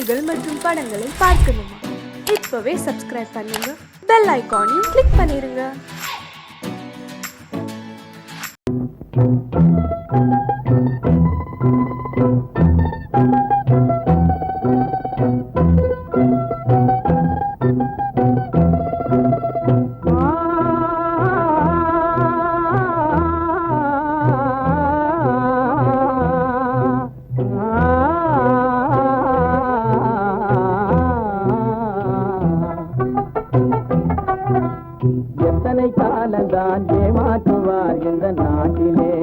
செய்திகள் மற்றும் படங்களை பார்க்கணுமா? இப்பவே சப்ஸ்கிரைப் பண்ணுங்க, பெல் ஐகானையும் கிளிக் பண்ணிருங்க. எத்தனை காலந்தான் ஏமாற்றுவார் இந்த நாட்டிலே,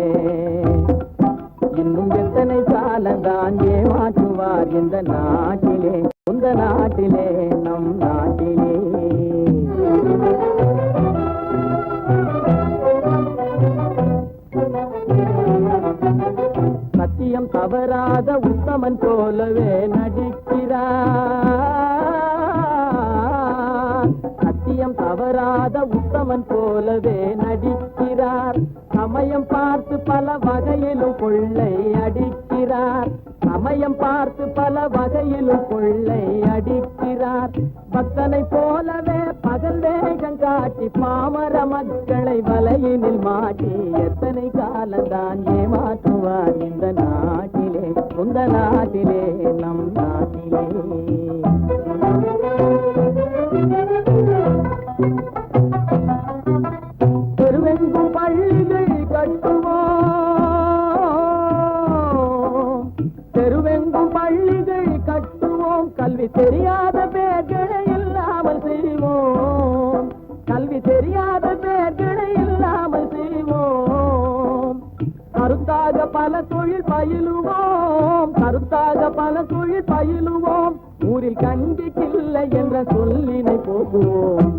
இன்னும் எத்தனை காலந்தான் ஏமாற்றுவார் இந்த நாட்டிலே, உந்த நாட்டிலே, நம் நாட்டிலே. சத்தியம் தவறாத உத்தமன் போலவே நடிக்கிறார், சத்தியம் தவறாத உத்தமன் போலவே நடிக்கிறார். சமயம் பார்த்து பல வகையிலும் கொள்ளை அடிக்கிறார், சமயம் பார்த்து பல வகையிலும் கொள்ளை அடிக்கிறார். பக்தனை போலவே பகல் வேகம் காட்டி பாமர மக்களை வலையினில் மாட்டி எத்தனை காலந்தான் ஏமாற்றுவார் இந்த நாட்டிலே, உந்த நாட்டிலே, நம் நாட்டிலே. தெருவெங்கும் பள்ளிகள் கட்டுவோம், தெருவெங்கும் பள்ளிகள் கட்டுவோம், கல்வி தெரியாத பேர்களை இல்லாமல் செய்வோம், கல்வி தெரியாத பேர்களை இல்லாமல் செய்வோம். கருத்தாக பல தொழில் பயிலுவோம், கருத்தாக பல தொழில் பயிலுவோம். ஊரில் கஞ்சிக்கில்லை என்ற சொல்லினை போக்குவோம்,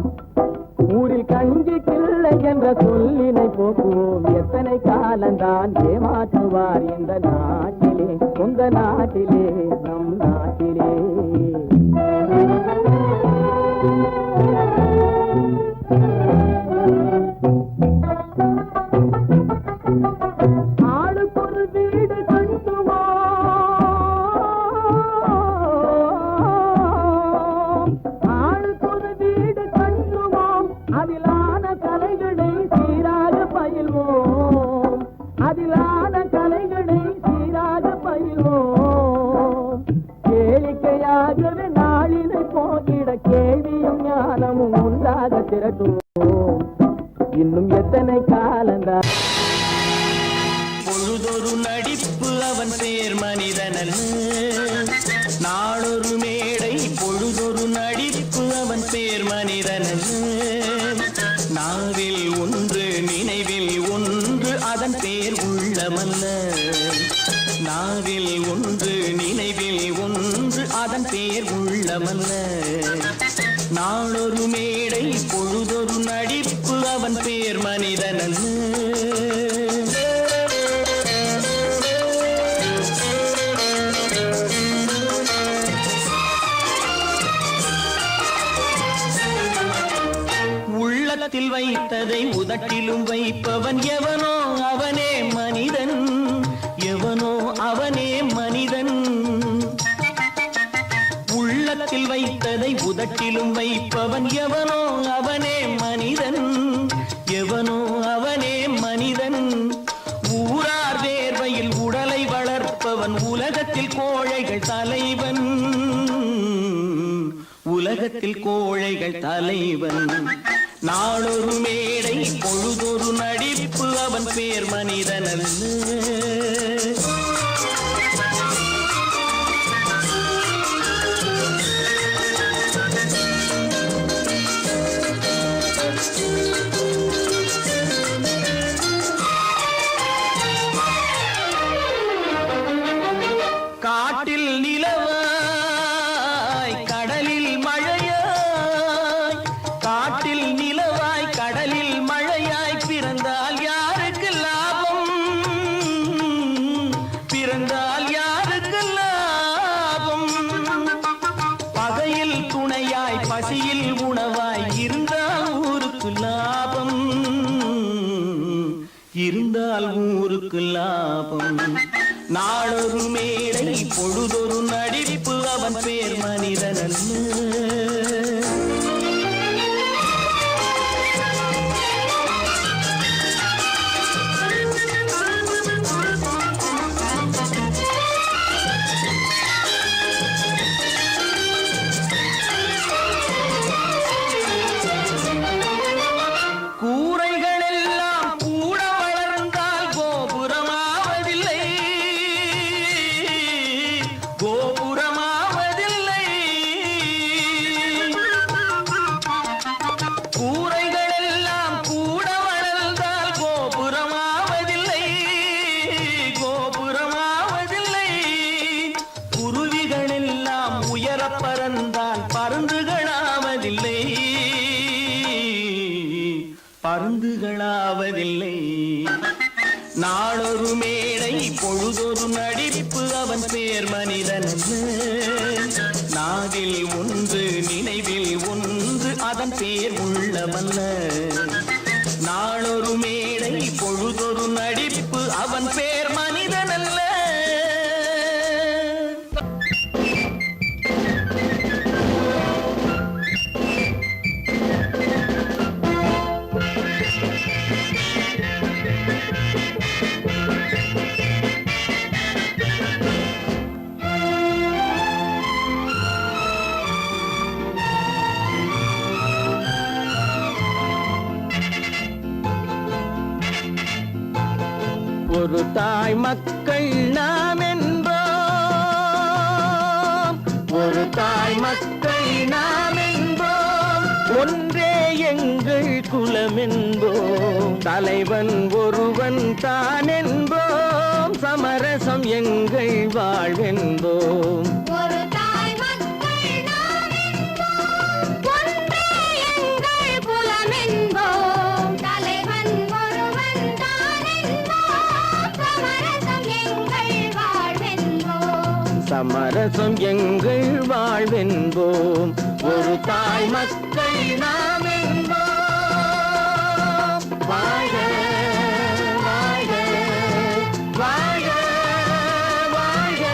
ஊரில் கஞ்சிக்கில்லை என்ற சொல்லினை போக்குவோம். எத்தனை காலந்தான் ஏமாற்றுவார் இந்த நாட்டிலே, உங்க நாட்டிலே, நம் நாட்டிலே. ஆளுக்கொரு வீடு கட்டுவோம், ஆளுக்கொரு வீடு கட்டுவோம். அதிலான கலைகளை சீராக பயில்வோம், அதிலான கலைகளை சீராக பயில்வோம். கேளிக்கையாகவே நாளினை போகிட கேள்வியும் ஞானமும் உண்டாக திரட்டுவோம். இன்னும் எத்தனை காலந்தான். பொழுதொரு நடிப்பு அவன் பேர் மனிதனல்ல, நாளொரு மேடை பொழுதொரு நடிப்பு அவன் பேர் மனிதனல்ல. நாவில் ஒன்று நினைவில் ஒன்று அதன் பேர் உள்ளமல்ல, நாவில் ஒன்று நினைவில் ஒன்று அதன் பேர் உள்ளமல்ல. நாளொரு மேடை பொழுதொரு நடிப்பு அவன் பேர் மனிதனல்ல. உள்ளத்தில் வைத்ததை உதட்டிலும் வைப்பவன் எவனோ அவனே மனிதன், எவனோ அவனே மனிதன். உள்ளத்தில் வைத்ததை உதட்டிலும் வைப்பவன் எவனோ அவனே மனிதன், எவனோ அவனே மனிதன். ஊரார் வேர்வையில் உடலை வளர்ப்பவன் உலகத்தில் கோழைகள் தலைவன், உலகத்தில் கோழைகள் தலைவன். நாளொரு மேடை பொழுதொரு நடிப்பு அவன் பேர் மனிதனல்ல. காட்டில் நிலவாய் கடலில் மழையாய், காட்டில் நிலவாய் கடலில் மழையாய். பிறந்தால் யாருக்கு லாபம், பிறந்தால் யாருக்கு லாபம். பகையில் துணையாய் பசியில் உணவாய் இருந்தால் ஊருக்கு லாபம், இருந்தால் ஊருக்கு லாபம். நாளொரு மேடை பொழுதொரு நடிப்பு அவன் அவன் பேர் மனிதன் அல்ல. பறந்தால் பருந்துகளாவதில்லை, பருந்துகளாவதில்லை. நாளொரு மேடை பொழுதொரு நடிப்பு அவன் பேர் மனிதன். நாவில் ஒன்று நினைவில் ஒன்று அதன் பேர் உள்ளவல்ல. நாளொரு மேடை பொழுதொரு நடிப்பு அவன் பேர் மனிதன் அல்ல. ஒரு தாய் மக்கள் நாம் என்போம், ஒரு தாய் மக்கள் நாம் என்போம், ஒன்றே எங்கள் குலம் என்போம், தலைவன் ஒருவன் தான் என்போம், சமரசம் எங்கள் வாழ்வென்போம். சமரசம் எங்கள் வாழ்வென்போம், ஒரு தாய் மக்கள் நாம் என்போம். வாழ்க வாழ்க வாழ்க வாழ்க.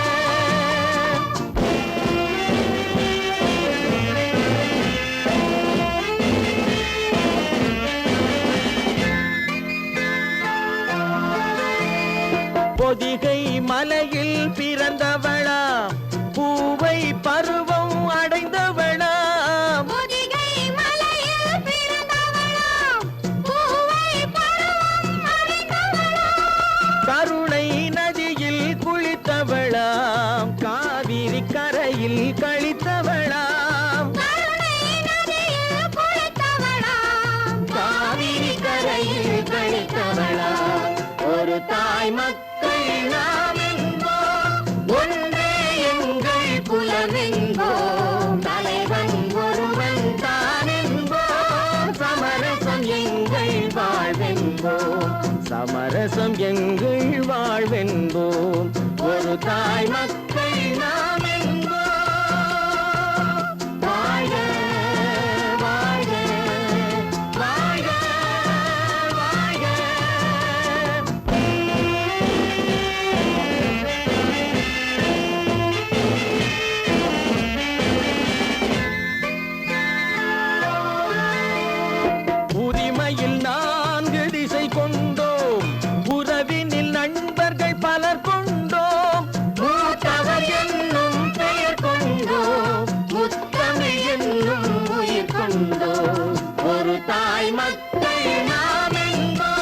பொதிகை மலையில் பிறந்தவளா, பூவை பருவம் அடைந்தவளா, பொதிகை மலையில் பிறந்தவளா, பூவை பருவம் அடைந்தவளா, கருணை நதியில் குளித்தவளா, காவிரி கரையில் கழித்தவளா, கருணை நதியில் குளித்தவளா, காவிரி கரையில் கழித்தவளா. ஒரு தாய் மக்கள் நாம் என்போம், ஒன்றே எங்கள் குலம் என்போம், தலைவன் ஒருவன் தான் என்போம், சமரசம் எங்கள் வாழ்வென்போம், சமரசம் எங்கள் வாழ்வென்போம், ஒரு தாய் மக்கள் நாம் என்போம். வாழ்க வாழ்க வாழ்க வாழ்க. உரிமையில் 4 திசை கொண்டோம், உறவினில் நண்பர்கள் பலர் கொண்டோம், மூத்தவர் என்னும் பெயர் கொண்டோம், முத்தமிழ் என்னும் உயிர் கொண்டோம், ஒரு தாய் மக்கள் நாம் என்போம்.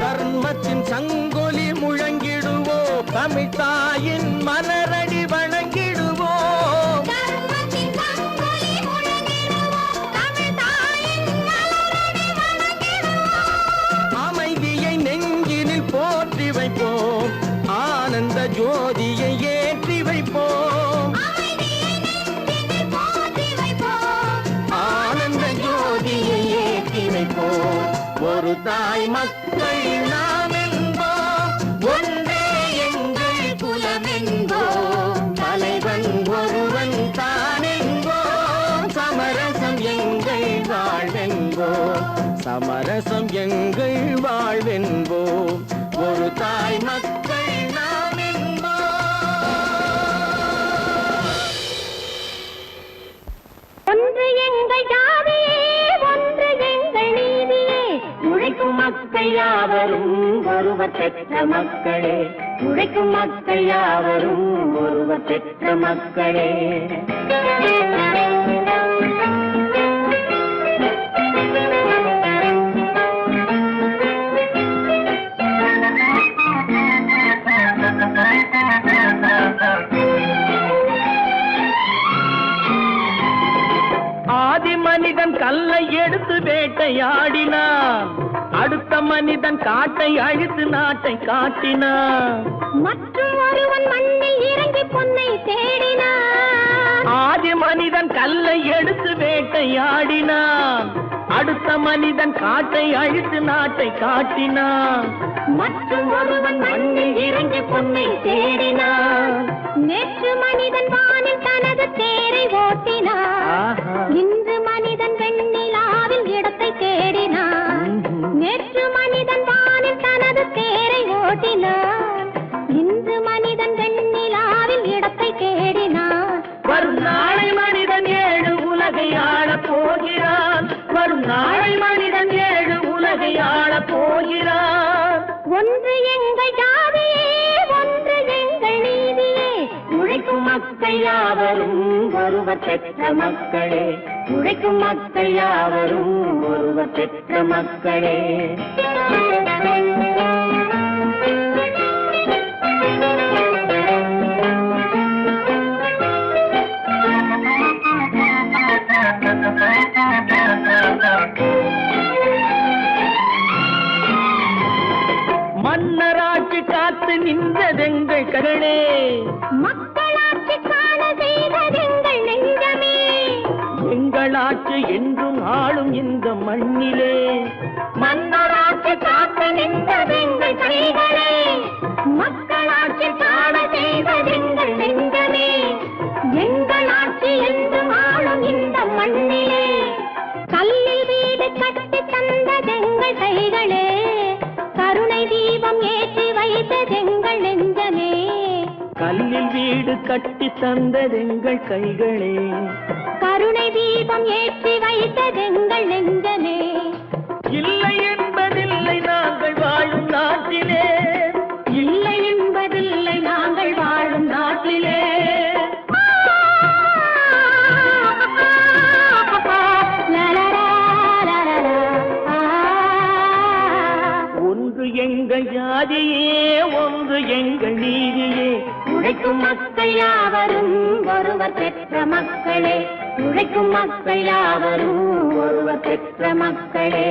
தர்மத்தின் சங்கொலி முழங்கிடுவோம், தமிழ் தாயின் மலரடி வணங்கிடுவோம், தர்மத்தின் சங்கொலி முழங்கிடுவோம், தமிழ் தாயின் மலரடி வணங்கிடுவோம், அமைதியை நெஞ்சினில் போற்றி வைப்போம், ஆனந்த ஜோதியை ஏற்றி வைப்போம், அமைதியை நெஞ்சினில் போற்றி வைப்போம், ஆனந்த ஜோதியை ஏற்றி வைப்போம், ஒரு தாய் மக்கள் நாம் என்போம், ஒன்றே எங்கள் குலம் என்போம், தலைவன் ஒருவர் பெற்ற மக்களே, உழைக்கும் மக்கள் யாவரும் ஒருவர் பெற்ற மக்களே. ஆதி மனிதன் கல்லை எடுத்து வேட்டையாடினான், அடுத்த மனிதன் காட்டை அழித்து நாட்டை காட்டினான். மற்றும் ஒருவன் மண்ணில் இறங்கி பொன்னை தேடினான். ஆதி மனிதன் கல்லை எடுத்து வேட்டையாடினான், அடுத்த மனிதன் காட்டை அழித்து நாட்டை காட்டினான். மற்றும் ஒருவன் மண்ணில் இறங்கி பொன்னை தேடினான். நேற்று மனிதன் வானில் தனது தேரை ஓட்டினான். இன்று மனிதன் வெண்ணிலாவில் இடத்தை தேடினான். நேற்று மனிதன் வானில் தனது தேரை ஓட்டினான். இன்று மனிதன் வெண்ணிலாவில் இடத்தை தேடினான். வரும் நாளை மனிதன் 7 உலகை ஆளப் போகிறான். வரும் நாளை மனிதன் 7 உலகை ஆளப் போகிறான். ஒன்று எங்கள் ஜாதியே, ஒன்று எங்கள் நீதியே. உழைக்கும் மக்கள் யாவரும் ஒருவர் பெற்ற மக்களே, உழைக்கும் மக்கள் யாவரும் ஒருவர் பெற்ற மக்களே. மன்னராட்சி காத்து நின்றதெங்கள் கரணே, மக்களாட்சி காண செய்ததெங்கள் நெஞ்சமே. எங்கள் ஆட்சி என்றும் ஆளும் இந்த மண்ணிலே. மன்னராட்சி காத்து நின்றதெங்கள் கைகளே, மக்களாட்சி காண செய்ததெங்கள் நெஞ்சமே. எங்கள் ஆட்சி என்றும் ஆளும் இந்த மண்ணிலே. கல்லில் வீடு கட்டி தந்ததெங்கள் கைகளே, கருணை தீபம் ஏற்றி வைத்ததெங்கள் நெஞ்சமே. கல்லில் வீடு கட்டி தந்ததெங்கள் கைகளே, கருணை தீபம் ஏற்றி வைத்ததெங்கள் நெஞ்சமே. இல்லை என்பதில்லை நாங்கள் வாழும் நாட்டிலே, இல்லை என்பதில்லை நாங்கள் வாழும் நாட்டிலே. ஒன்று எங்கள் ஜாதியே, ஒன்று எங்கள் நீதியே. உழைக்கும் மக்கள் யாவரும் ஒருவர் பெற்ற மக்களே, உழைக்கும் மக்கள் யாவரும் ஒருவர் பெற்ற மக்களே.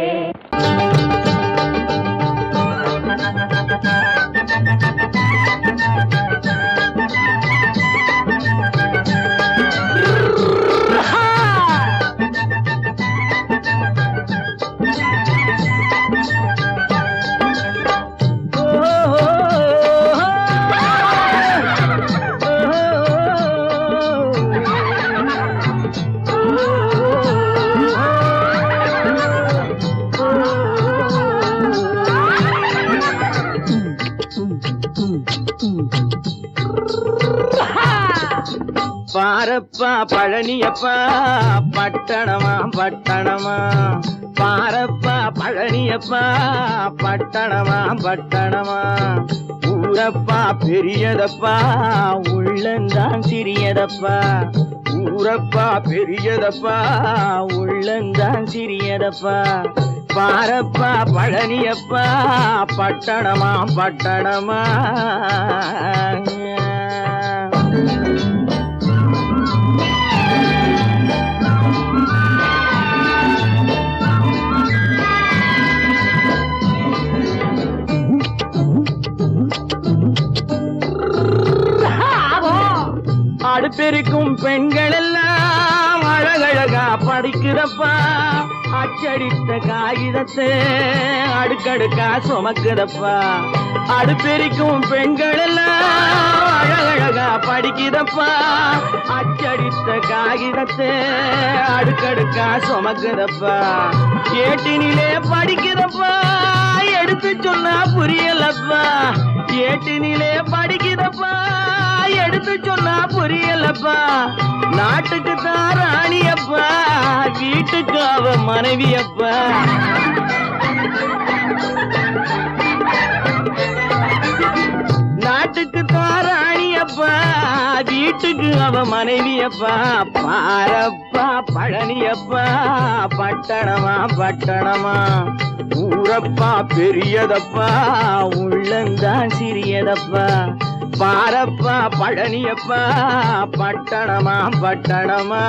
பாரப்பா பழனியப்பா பட்டணமா பட்டணமா, பாரப்பா பழனியப்பா பட்டணமா பட்டணமா. ஊரப்பா பெரியதப்பா உள்ளந்தான் சிறியதப்பா, ஊரப்பா பெரியதப்பா உள்ளந்தான் சிறியதப்பா. பாரப்பா பழனியப்பா பட்டணமா பட்டணமா. அடுப்பெருக்கும் பெண்கள் எல்லாம் அழகழகா படிக்கிறப்பா, அச்சடித்த காகிதத்தை அடுக்கடுக்கா சுமக்குதப்பா. அடுப்பெருக்கும் பெண்கள் எல்லாம் அழகழகா படிக்கிறப்பா, அச்சடித்த காகிதத்தை அடுக்கடுக்கா சுமக்குதப்பா. ஏட்டினிலே படிக்கிறப்பா, எடுத்து சொன்னா புரியலப்பா. ஏட்டினிலே படிக்கிறப்பா, எடுத்து சொன்னா புரியலப்பா. நாட்டுக்கு தான் ராணியப்பா, வீட்டுக்கு அவ மனைவியப்பா. பழனியப்பா வீட்டுக்கு அவ மனைவியப்பா பாரப்பா பழனியப்பா பட்டணமா பட்டணமா ஊரப்பா பெரியதப்பா உள்ளந்தான் சிறியதப்பா பாரப்பா பழனியப்பா பட்டணமா பட்டணமா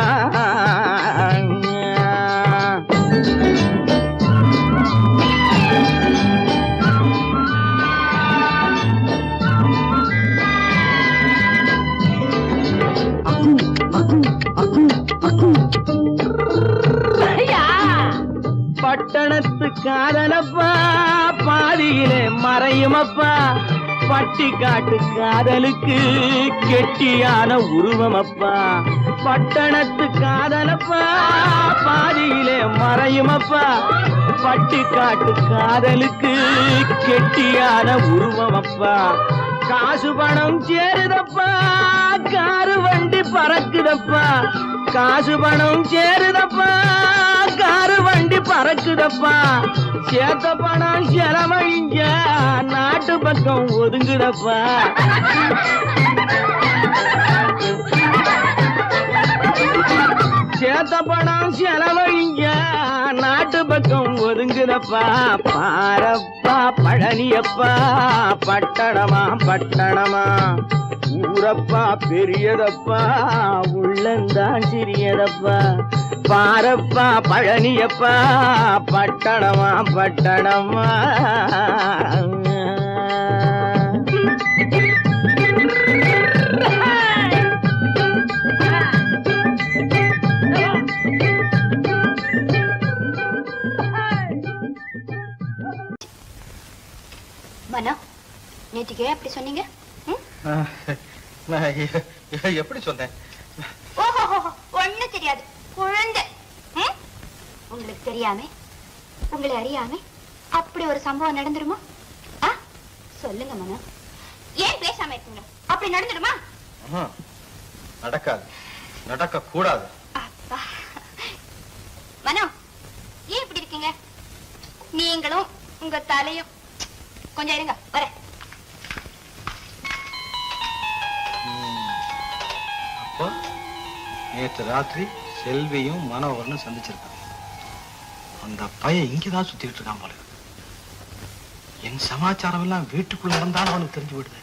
பட்டணத்து காதலப்பா பாதியிலே மறையுமப்பா பட்டி காட்டு காதலுக்கு கெட்டியான உருவமப்பா பட்டணத்து காதலப்பா பாதியிலே மறையுமப்பா பட்டி காட்டு காதலுக்கு கெட்டியான உருவமப்பா காசு பணம் சேருதப்பா காரு வண்டி பறக்குதப்பா காசு பணம் சேருதப்பா காரு வண்டி பறக்குதப்பா சேத்த பணம் செலவழிஞ்ச நாட்டு பக்கம் ஒதுங்குதப்பா சேத்த பணம் செலவழிஞ்ச நாட்டு பக்கம் ஒதுங்குதப்பா பாரப்பா பழனியப்பா பட்டணமா பட்டணமா ஊரப்பா பெரியதப்பா உள்ளந்தான் சிறியதப்பா பாரப்பா பழனியப்பா பட்டணமா பட்டணமா மனோ நேற்றுக்கு ஏன் அப்படி சொன்னீங்க? எப்படி சொன்னேன்? ஓஹோ ஒண்ணும் தெரியாது குழந்தை. உங்களுக்கு தெரியாம உங்களை அறியாம அப்படி ஒரு சம்பவம் நடந்துருமா? சொல்லுங்க மனோ, ஏன் பேசாம இருக்கீங்க? அப்படி நடந்துருமா? நடக்காது, நடக்க கூடாது. அப்பா மனோ, ஏன் இப்படி இருக்கீங்க? நீங்களும் உங்க தலையும் கொஞ்சம் இருங்க, வர. அப்போ நேற்று ராத்திரி செல்வியும் மனோகரனும் சந்திச்சிருக்காங்க. அந்த பையன் இங்கதான் சுத்திட்டு இருக்கான் போல. என் சமாச்சாரம் எல்லாம் வீட்டுக்குள்ள இருந்தாலும் அவனுக்கு தெரிஞ்சு விடுது.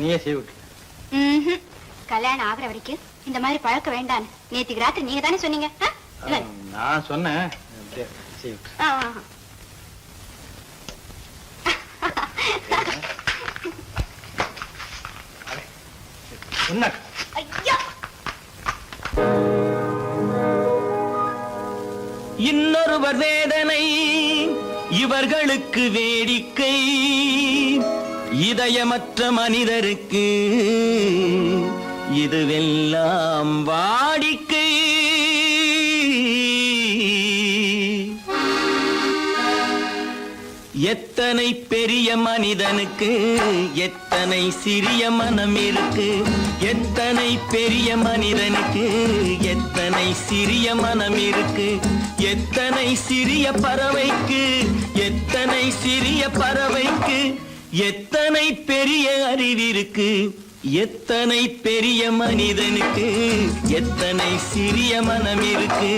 நீயே செய்ய விட்டு கல்யாணம் ஆகுற வரைக்கும் இந்த மாதிரி பழக்க வேண்டாம். நேற்றுக்கு ராத்திரி நீங்க தானே சொன்னீங்க. நான் சொன்னேன். இன்னொருவர் வேதனை இவர்களுக்கு வேடிக்கை, இதயமற்ற மனிதருக்கு இதுவெல்லாம் வாடிக்கை. எத்தனை பெரிய மனிதனுக்கு எத்தனை சிறிய மனம் இருக்கு, எத்தனை பெரிய மனிதனுக்கு எத்தனை சிறிய மனம் இருக்கு, எத்தனை சிறிய பறவைக்கு எத்தனை சிறிய பறவைக்கு எத்தனை பெரிய அறிவிருக்கு, எத்தனை பெரிய மனிதனுக்கு எத்தனை சிறிய மனம் இருக்கு.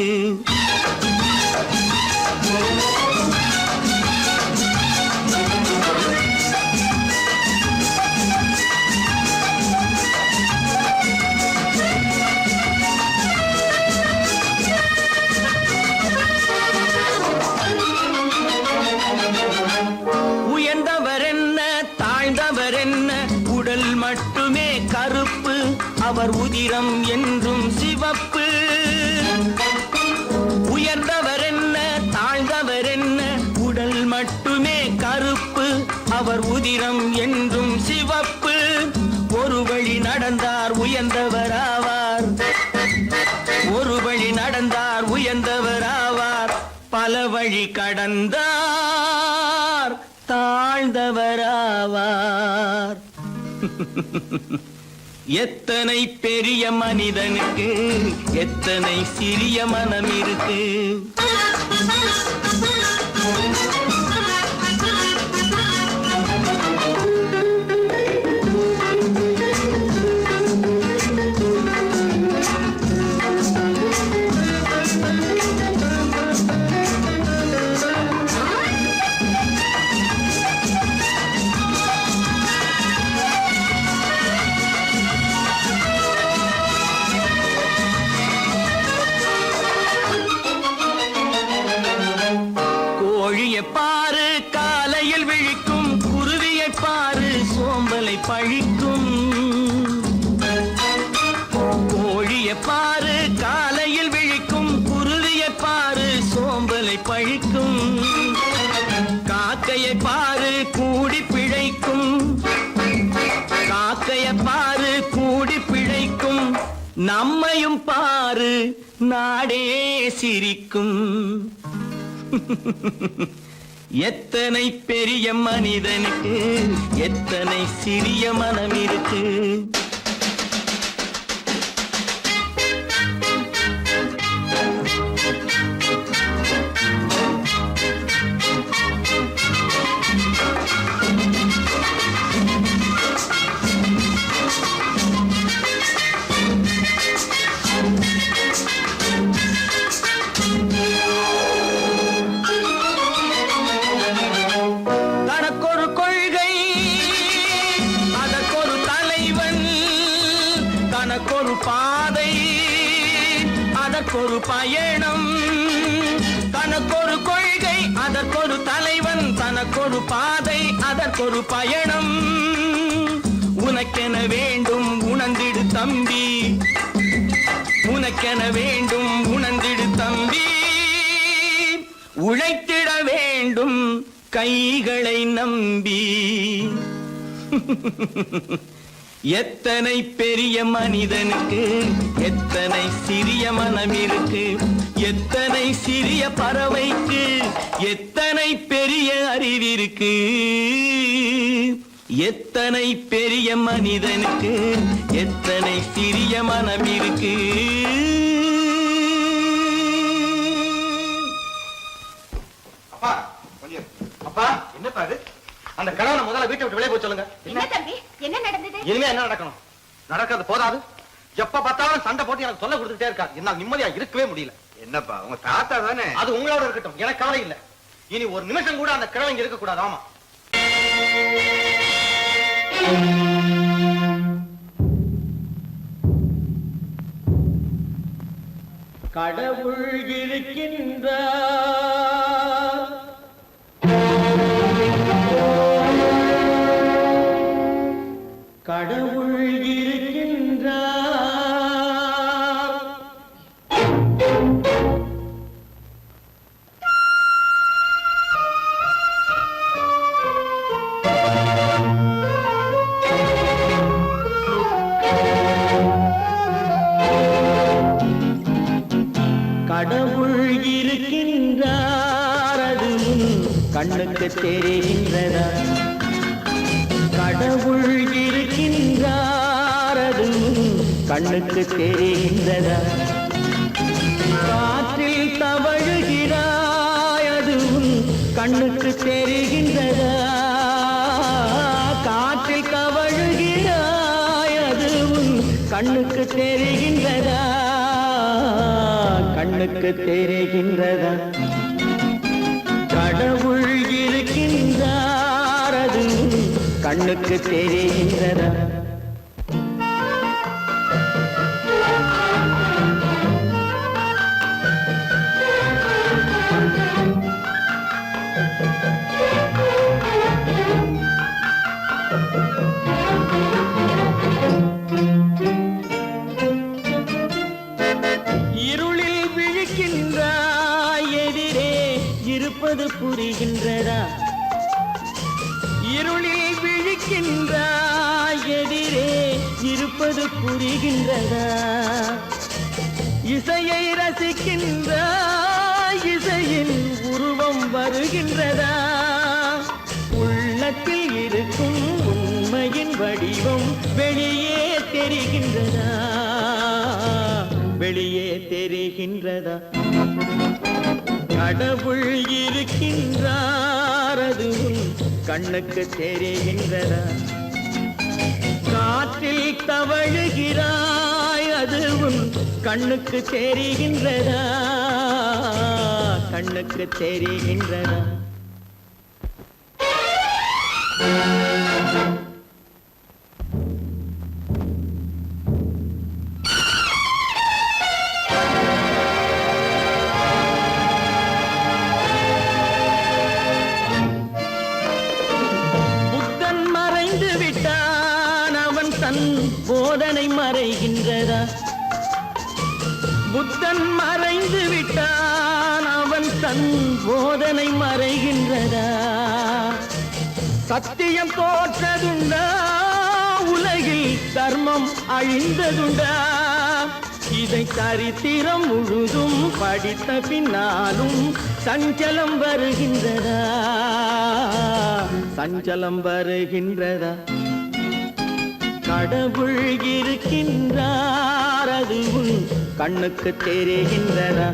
உயர்ந்தவர் என்ன தாழ்ந்தவர் என்ன, உடல் மட்டுமே கருப்பு, அவர் உதிரம் என்றும் சிவப்பு. உயர்ந்தவர் என்ன தாழ்ந்தவர் என்ன, உடல் மட்டுமே கருப்பு, அவர் உதிரம் என்றும் சிவப்பு. ஒரு வழி நடந்தார் உயர்ந்தவராவார், ஒரு வழி நடந்தார் உயர்ந்தவராவார், பல வழி கடந்தார் தாழ்ந்தவராவார். எத்தனை பெரிய மனிதனுக்கு எத்தனை சிறிய மனம் இருக்கு. கோழியை பாரு காலையில் விழிக்கும், குருவியை பாரு சோம்பலை பழிக்கும். கோழியை பாரு காலையில் விழிக்கும், குருவியை பாரு சோம்பலை பழிக்கும். காக்கையை பாரு கூடி பிழைக்கும், காக்கையை பாரு கூடி பிழைக்கும். நம்மையும் பாரு நாடே சிரிக்கும். எத்தனை பெரிய மனிதனுக்கு எத்தனை சிறிய மனம் இருக்கு. தனக்கொரு கொள்கை அதற்கொரு தலைவன், தனக்கொரு பாதை அதற்கொரு பயணம். தனக்கொரு கொள்கை அதற்கொரு தலைவன், தனக்கொரு பாதை அதற்கொரு பயணம். உனக்கென வேண்டும் உணர்ந்திடு தம்பி, உனக்கென வேண்டும் உணர்ந்திடு தம்பி. உழைத்திட வேண்டும் கைகளை நம்பி. எத்தனை பெரிய மனிதனுக்கு எத்தனை சிறிய மனம் இருக்கு. எத்தனை சிறிய பறவைக்கு எத்தனை பெரிய அறிவிருக்கு. எத்தனை பெரிய மனிதனுக்கு எத்தனை சிறிய மனம் இருக்கு. அப்பா கொஞ்சம் அப்பா என்னப்பா இது? அந்த கணவனை முதல்ல வீட்டை விட்டு வெளியே போய் சொல்லுங்க. என்ன தம்பி, என்ன நடந்தது? இனிமே என்ன நடக்கணும்? நடக்கிறது போதாது, எப்ப பார்த்தாலும் சண்டை போட்டு எனக்கு சொல்ல கொடுத்துட்டே இருக்கா. என்னால் நிம்மதியா இருக்கவே முடியல. என்னப்பா உங்க தாத்தா தானே? அது உங்களோட இருக்கட்டும், எனக்கு கவலை இல்ல. இனி ஒரு நிமிஷம் கூட அந்த கிழவங்க இருக்க கூடாது. ஆமா, கடவுள் இருக்கின்றார், கடவுள் இருக்கின்றார். கடவுள் இருக்கின்றார், அது கண்ணுக்கு தெரிகின்றதா? கடவுள் இருக்கின்றார், அது கண்ணுக்கு தெரிகின்றதா? காற்றில் தவழுகிறாய், அது கண்ணுக்கு தெரிகின்றதா? காற்றில் தவழுகிறாய், அது கண்ணுக்கு தெரிகின்றதா? கண்ணுக்கு தெரிகின்றதா? கடவுள் இருக்கின்றார், அது கண்ணுக்கு தெரிகின்றதா? இருளில் விழிக்கின்றாய், எதிரே இருப்பது புரிகின்றதா? இருளில் விழிக்கின்றாய், எதிரே இருப்பது புரிகின்றதா? இசையை ரசிக்கின்றாய், இசையின் உருவம் வருகின்றதா? உள்ளத்தில் இருக்கும் உண்மையின் வடிவம் வெளியே தெரிகின்றதா? தெரிகின்றதா? கடவுள் இருக்கின்றார், அது உன் கண்ணுக்கு தெரிகின்றதா? காற்றில் தவழுகிறாய், அது உன் கண்ணுக்கு தெரிகின்றதா? கண்ணுக்கு தெரிகின்றதா? புத்தன் மறைந்து விட்டான், அவன் தன் போதனை மறைகின்றதா? புத்தன் மறைந்து விட்டான், அவன் தன் போதனை மறைகின்றதா? சத்தியம் தோற்றதுண்டா? உலகில் தர்மம் அழிந்ததுண்டா? இதை சரித்திரம் முழுதும் படித்த பின்னாலும் சஞ்சலம் வருகின்றதா? சஞ்சலம் வருகின்றதா? கடவுள் இருக்கின்றார், அது உன் கண்ணுக்கு தெரிகின்றதா?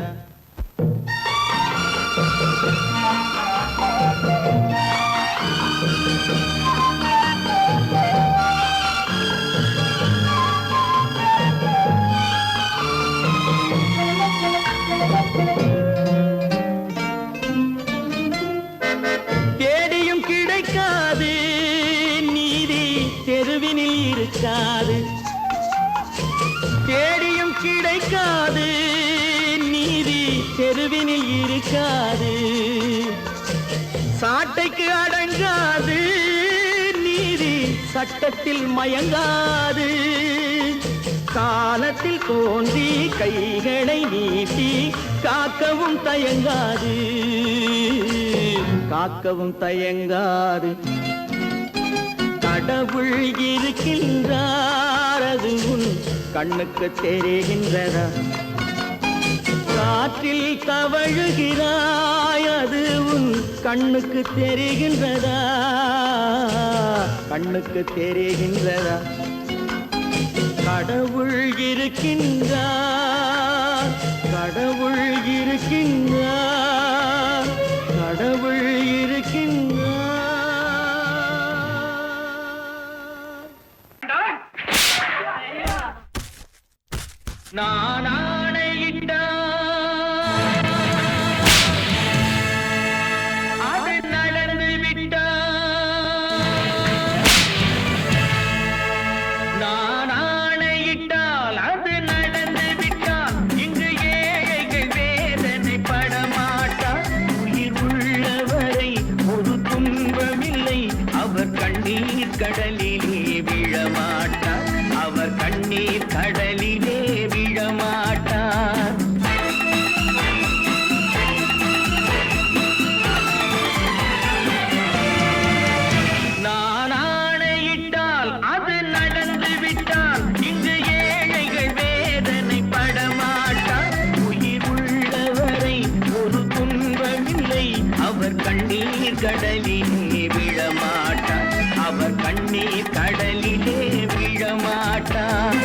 தேடியும் கிடைக்காது நீதி, தெருவினில் இருக்காது. தேடியும் கிடைக்காது நீதி, தெருவினில் இருக்காது. சாட்டைக்கு அடங்காது நீதி, சட்டத்தில் மயங்காது. காலத்தில் தோன்றி கைகளை நீட்டி காக்கவும் தயங்காது, காக்கவும் தயங்காது. கடவுள் இருக்கின்றார், அது உன் கண்ணுக்கு தெரிகின்றதா? காற்றில் தவழுகிறாய், அது உன் கண்ணுக்கு தெரிகின்றதா? கண்ணுக்கு தெரிகின்றதா? கடவுள் இருக்கின்றார், கடவுள் இருக்கின்றார், கடவுள் இருக்கின்றார். நான் ஆணையிட்டால் அது நடந்து விட்டால். நான் ஆணையிட்டால் அது நடந்து விட்டால். இங்கு ஏழைகள் வேதனை படமாட்டார். உயிர் உள்ளவரை ஒரு துன்பமில்லை, அவர் கண்ணீர் கடலிலே விழமாட்டார். அவர் கண்ணீர் கடலிலே விழமாட்டார். நான் ஆணையிட்டால் அது நடந்து விட்டால். இங்கு ஏழைகள் வேதனை படமாட்டார். உயிர் உள்ளவரை ஒரு துன்பமில்லை, அவர் கண்ணீர் கடலிலே விழமாட்டார். அவர் கண்ணீர் கடலிலே விழமாட்டார்.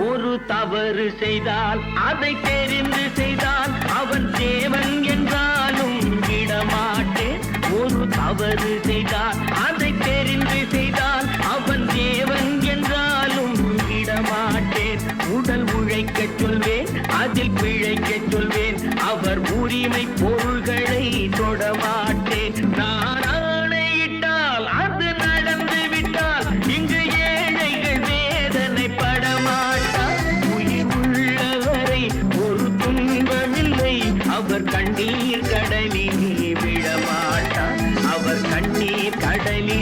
ஒரு தவறு செய்தால் அதை தெரிந்து செய்தால் அவன் தேவன் என்றாலும் விடமாட்டேன். ஒரு தவறு செய்தால் அதை தெரிந்து செய்தால் அவன் தேவன் என்றாலும் விடமாட்டேன். உடல் உழைக்கச் சொல்வேன், அதில் பிழைக்கச் சொல்வேன். அவர் உரிமை பொருள்களை தொடமாட்டேன். நான் ஆணையிட்டால் அது நடந்து விட்டால். இங்கு ஏழைகள் வேதனை படமாட்டார். உயிர் உள்ளவரை ஒரு துன்பமில்லை, அவர் கண்ணீர் கடலிலே விழமாட்டார். அவர் கண்ணீர் கடலிலே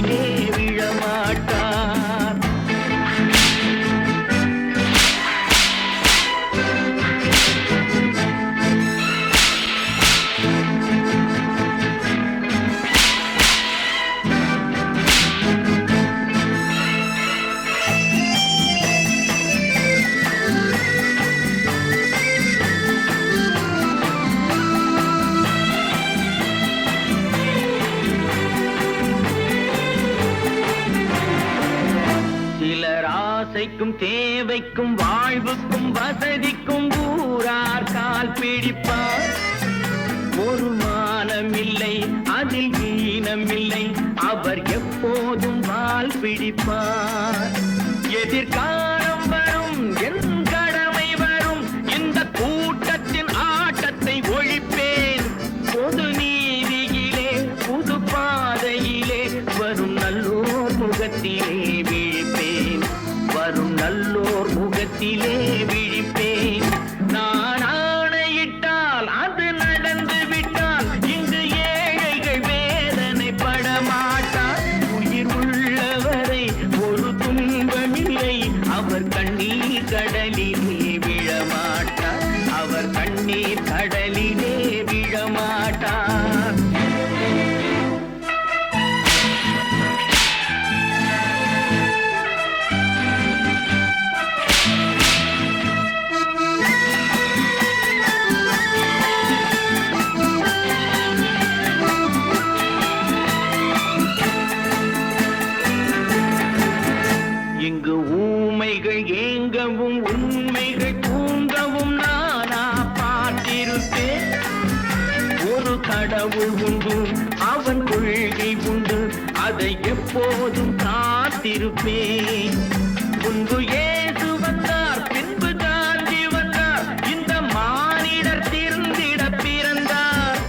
வாழ்க்கைக்கும் வாழ்வுக்கும் வசதிக்கும் ஊரார் கால் பிடிப்பார். ஒரு மானமில்லை அதில் ஈனமில்லை, அவர் எப்போதும் வால் பிடிப்பார். எதிர்காலம் வரும் என் கடமை வரும், இந்த கூட்டத்தின் ஆட்டத்தை ஒழிப்பேன். பொது நீதியிலே புது பாதையிலே வரும் நல்லோர் முகத்திலே விழிப்பேன். வரும் நல்லோர் முகத்திலே விழிப்பேன். நான் ஆணையிட்டால் அது நடந்து விட்டால் இங்கு ஏழைகள் வேதனைப்பட மாட்டார். உயிர் உள்ளவரை ஒரு துன்பமில்லை, அவர் கண்ணீர் கடலிலே விழமாட்டார். அவர் கண்ணீர் கடலிலே விழமாட்டார். இங்கு ஊமைகள் ஏங்கவும் உண்மைகள் தூங்கவும் நானா பார்த்திருப்பேன். ஒரு கடவுள் உண்டு, அவன் கொள்கை உண்டு, அதை எப்போதும் காத்திருப்பேன். முன்பு இயேசு வந்தார், பின்பு காந்தி வந்தார், இந்த மானிடர் திருந்திட பிறந்தார்.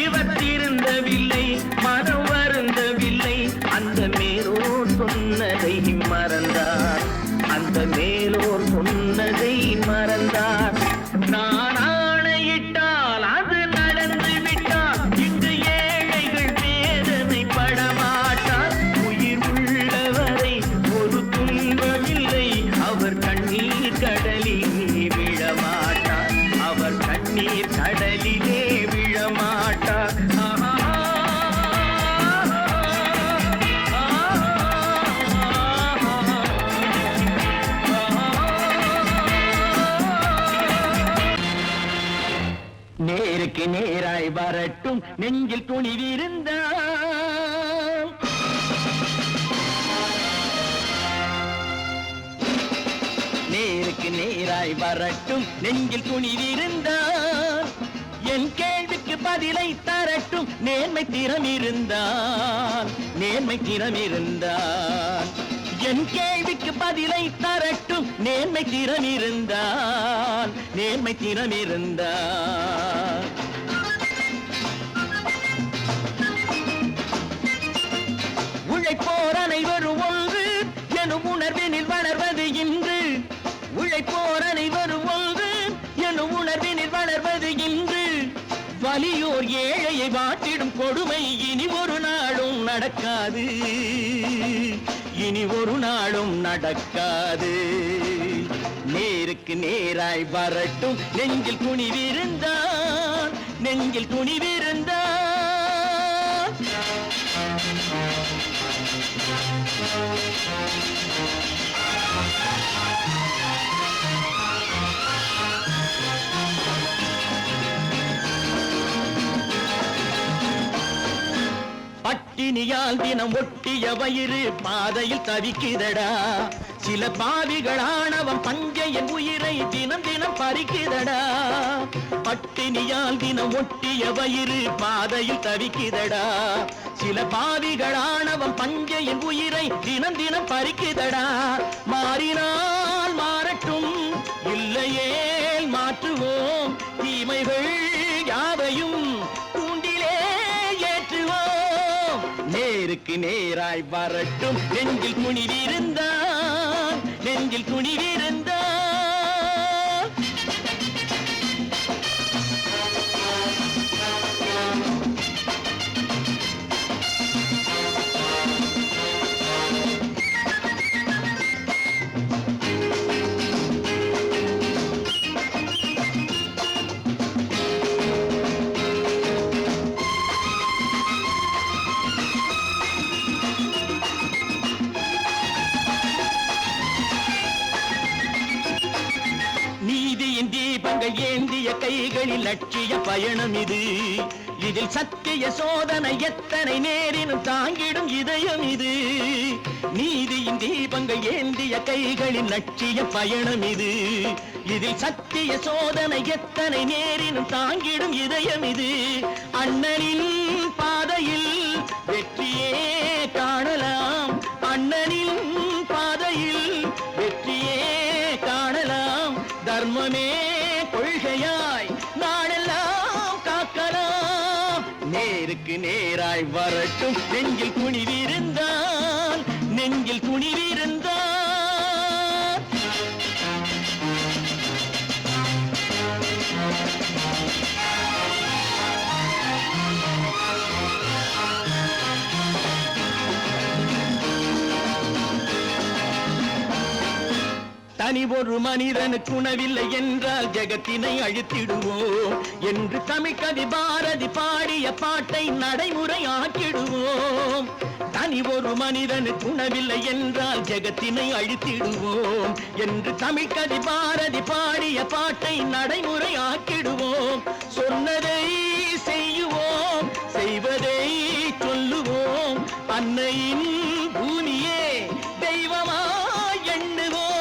இவர் திருந்தவில்லை, மனம் வருந்தவில்லை, அந்த மேலோர் சொன்னதை மறந்தார். அந்த மேலோர் சொன்னதை மறந்தார். நான் ஆணையிட்டால் அது நடந்து விட்டால் இங்கு ஏழைகள் வேதனைப்பட மாட்டார். உயிர் உள்ளவரை ஒரு துன்பமில்லை, அவர் கண்ணீர் கடலிலே விழமாட்டார். அவர் கண்ணீர் கடலிலே விழமாட்டார். நேருக்கு நேராய் வரட்டும் நெஞ்சில் துணிவிருந்தால். நேருக்கு நேராய் வரட்டும் நெஞ்சில் துணிவிருந்தால். என் கேள்விக்கு பதிலை தரட்டும் நேர்மை திறம் இருந்தால். நேர்மை திறம் இருந்தால் என் கேள்விக்கு பதிலை தரட்டும் நேர்மை திறம் இருந்தால். நேர்மை திறம் இருந்தால் உழைப்போர் அனைவரும் ஒன்று எனும் உணர்வினில் வளர்வது இன்று. உழைப்போர் அனைவரும் ஒன்று எனும் உணர்வினில் வளர்வது இன்று. வலியோர் ஏழையை வாட்டிடும் கொடுமை இனி ஒரு நாளும் நடக்காது. இனி ஒரு நாளும் நடக்காது. நேருக்கு நேராய் வரட்டும் நெஞ்சில் துணிவிருந்தால். நெஞ்சில் துணிவிருந்தால் பட்டினியால் தினம் ஒட்டிய வயிறு பாதையில் தவிக்குதடா. சில பாவிகளானவன் பஞ்சையின் உயிரை தினம் தினம் பறிக்குதடா. பட்டினியால் தினம் ஒட்டிய வயிறு பாதையில் தவிக்குதடா. சில பாவிகளானவன் பஞ்சையின் உயிரை தினம் தினம் பறிக்குதடா. மாறினால் மாறட்டும், இல்லையேல் மாற்றுவோம். தீமைகள் யாவையும் தூண்டிலே ஏற்றுவோம். நேருக்கு நேராய் வரட்டும் நெஞ்சில் துணிவிருந்தால். நெஞ்சில் துணிவிருந்தால் ஏந்திய கைகளில் லட்சிய பயணம் இது. இதில் சத்திய சோதனை எத்தனை நேரினும் தாங்கிடும் இதயம் இது. நீதியின் தீபங்கள் ஏந்திய கைகளின் லட்சிய பயணம் இது. இதில் சத்திய சோதனை எத்தனை நேரினும் தாங்கிடும் இதயம் இது. அண்ணனின் பாதையில் வெற்றியே காணலாம், அண்ணனின் பாதையில் வெற்றியே காணலாம். தர்மமே கொள்கையாய் நாடெல்லாம் காக்கலாம். நேருக்கு நேராய் வரட்டும் நெஞ்சில் துணிவிருந்தால், நெஞ்சில் துணிவிருந்தால். தனி ஒரு மனிதனுக்கு உணவில்லை என்றால் ஜெகத்தினை அழித்திடுவோம் என்று தமிழ் கவி பாரதி பாடிய பாட்டை நடைமுறையாக்கிடுவோம். தனி ஒரு மனிதனுக்கு உணவில்லை என்றால் ஜெகத்தினை அழித்திடுவோம் என்று தமிழ் கவி பாரதி பாடிய பாட்டை நடைமுறையாக்கிடுவோம். சொன்னதை செய்யுவோம், செய்வதை சொல்லுவோம். அன்னையின் பூமியே தெய்வமா எண்ணுவோம்.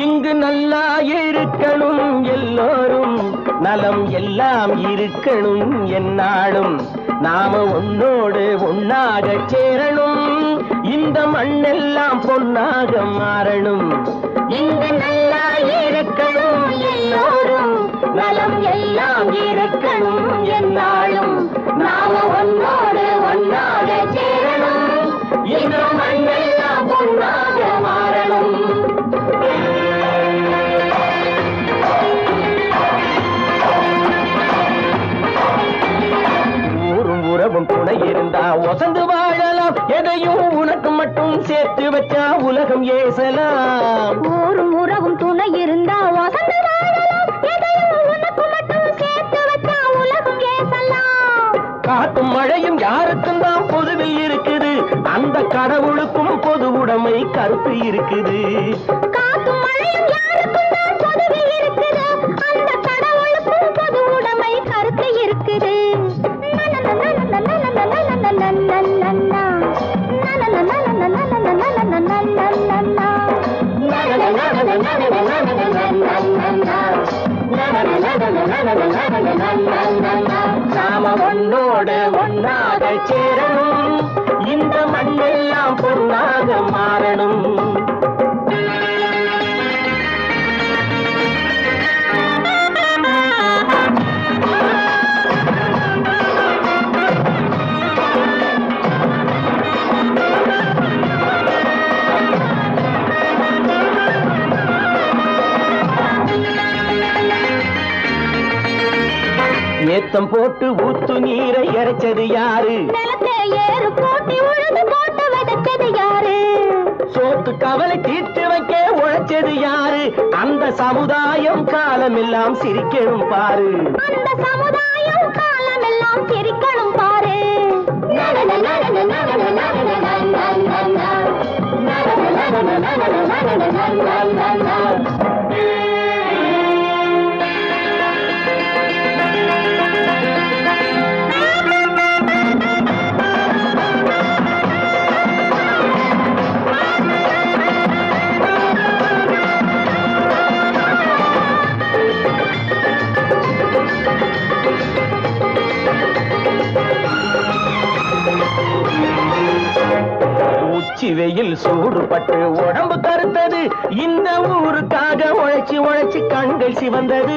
இங்கு நல்லா இருக்கணும் எல்லோரும், நலம் எல்லாம் இருக்கணும் என்னாலும். நாம ஒன்னோடு ஒன்னாக சேரணும், இந்த மண்ணெல்லாம் பொன்னாக மாறணும். இங்கு நல்லா இருக்கணும் எல்லோரும், நலம் எல்லாம் இருக்கணும் என்னாலும். நாம ஒன்னோடு ஒன்னாக சேரணும், இந்த மண்ணெல்லாம் பொன்னாக மாறணும். ஊரும் உறவும் துணை இருந்தா ஒசந்து வாழலாம், எதையும் உனக்கு மட்டும் சேர்த்து வச்சா உலகம் ஏசலாம். ஊரும் உறவும் துணை இருந்தா வசந்து வாழலாம், எதையும் உனக்கு மட்டும் சேர்த்து வச்சா உலகம் ஏசலாம். காத்தும் மழையும் யாருக்கும் தான் பொதுவில் இருக்குது, அந்த கடவுளுக்கும் பொது உடைமை கருத்து இருக்குது. காத்தும் மழையும் யாருக்கும் தான் பொதுவில் இருக்குது, அந்த கடவுளுக்கும் பொது உடைமை கருத்து இருக்குது. நாம ஒன்னோடு ஒன்னாக சேரணும், இந்த மண்ணெல்லாம் பொன்னாக மாறணும். ஏத்தம் போட்டு ஊத்து நீரை இறைச்சது யாரு? நிலத்தை ஏறு போட்டி உழுது போட்டு விதைச்சது யாரு? சோத்து கவலை தீர்த்து வைக்க உழைச்சது யாரு? அந்த சமுதாயம் காலமெல்லாம் சிரிக்கணும் பாரு, அந்த சமுதாயம் காலமெல்லாம் சிரிக்கணும் பாரு. உச்சி வெயில் சூடுபட்டு உடம்பு கருத்தது, இந்த ஊருக்காக உழைச்சி உழைச்சி கண்கள் சிவந்தது.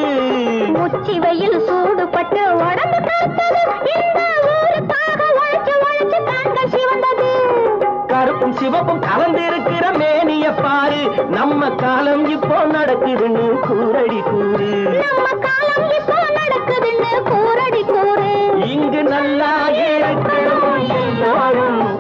உச்சி வெயில் சூடுபட்டு உடம்பு கருத்தது, இந்த ஊருக்காக உழைச்சு உழைச்சு கண்கள் சிவந்தது. கருப்பு கருப்பும் சிவப்பும் கலந்திருக்கிற மேனிய பாரு நம்ம காலம் இப்போ நடக்குதுன்னு கூரடி கூறு நம்ம காலம் இப்போ நடக்குதுன்னு கூரடி கூறு இங்கு நல்லா இருக்கணும் எல்லாரும்